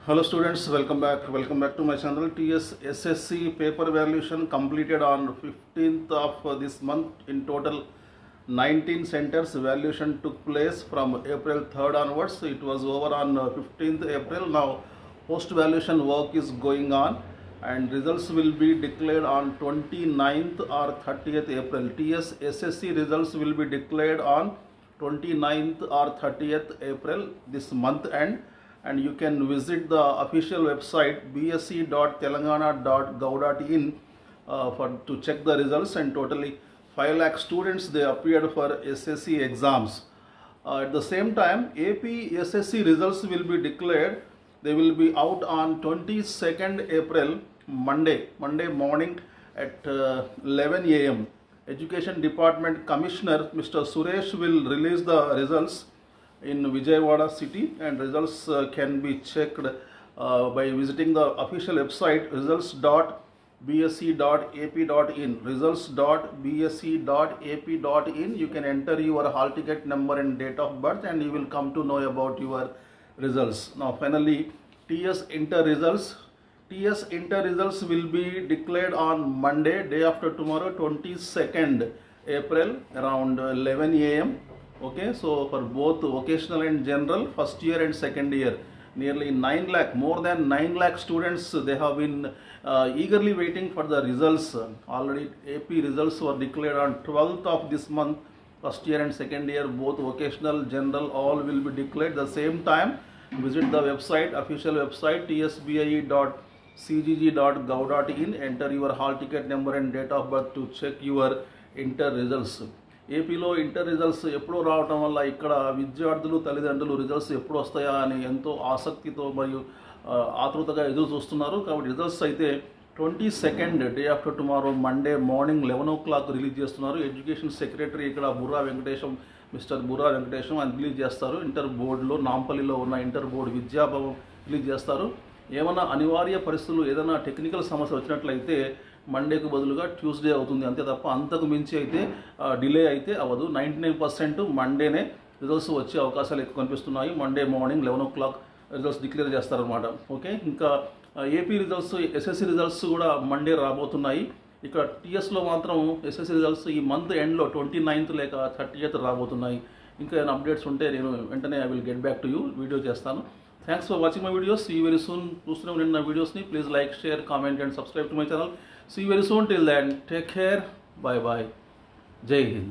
Hello students, welcome back to my channel. TS SSC paper evaluation completed on 15th of this month. In total 19 centers evaluation took place from April 3rd onwards. It was over on 15th April. Now post evaluation work is going on and results will be declared on 29th or 30th April. TS SSC results will be declared on 29th or 30th April this month end. And you can visit the official website bsc.telangana.gov.in to check the results. And totally 5 lakh students they appeared for SSC exams. At the same time, AP SSC results will be declared. They will be out on 22nd April, Monday morning at 11 a.m. Education Department Commissioner Mr. Suresh will release the results in Vijayawada city, and results can be checked by visiting the official website results.bsc.ap.in. results.bsc.ap.in. You can enter your hall ticket number and date of birth and you will come to know about your results. Now finally, TS Inter results. TS Inter results will be declared on Monday, day after tomorrow, 22nd April around 11 a.m. Okay, so for both vocational and general, first year and second year, nearly 9 lakh, more than 9 lakh students, they have been eagerly waiting for the results. Already AP results were declared on 12th of this month. First year and second year, both vocational, general, all will be declared the same time. Visit the website, official website tsbie.cgg.gov.in. Enter your hall ticket number and date of birth to check your inter results. ఏపీలో inter results ఎప్పుడో రావటం వల్ల ఇక్కడ విద్యార్థులు తల్లిదండ్రులు results ఎప్పుడు వస్తాయా అని ఎంతో ఆసక్తితో మరియు ఆతృతగా ఎదురు చూస్తున్నారు. కాబట్టి రిజల్ట్స్ అయితే 22nd day after tomorrow Monday morning 11 o'clock release చేస్తున్నారు. ఎడ్యుకేషన్ సెక్రటరీ ఇక్కడ మిస్టర్ బుర్రా వెంకటేశం అని రిలీజ్ చేస్తారు. ఇంటర్ బోర్డులో నాంపల్లిలో ఉన్న ఇంటర్ బోర్డు విద్యాభవన్ రిలీజ్ చేస్తారు. ఏమైనా అనివార్య పరిస్థితులు ఏదైనా టెక్నికల్ సమస్య వచ్చినట్లయితే మండేకు బదులుగా ట్యూస్డే అవుతుంది, అంతే తప్ప అంతకు మించి అయితే డిలే అయితే అవ్వదు. 99% మండేనే రిజల్ట్స్ వచ్చే అవకాశాలు ఎక్కువ కనిపిస్తున్నాయి. Monday morning 11 o'clock results declare చేస్తారనమాట. ఓకే, ఇంకా ఏపీ రిజల్ట్స్ ఎస్ఎస్సి రిజల్ట్స్ కూడా మండే రాబోతున్నాయి. ఇక్కడ టీఎస్లో మాత్రం ఎస్ఎస్సి రిజల్ట్స్ ఈ మంత్ ఎండ్లో 29th లేక 30th రాబోతున్నాయి. ఇంకా ఏమైనా అప్డేట్స్ ఉంటే నేను వెంటనే I will get back to you, video చేస్తాను. Thanks for watching my videos. See you very soon. చూస్తూనే ఉండండి నా వీడియోస్ని. Please like, share, comment and subscribe to my channel. See you very soon. Till then, take care. Bye bye. Jai Hind.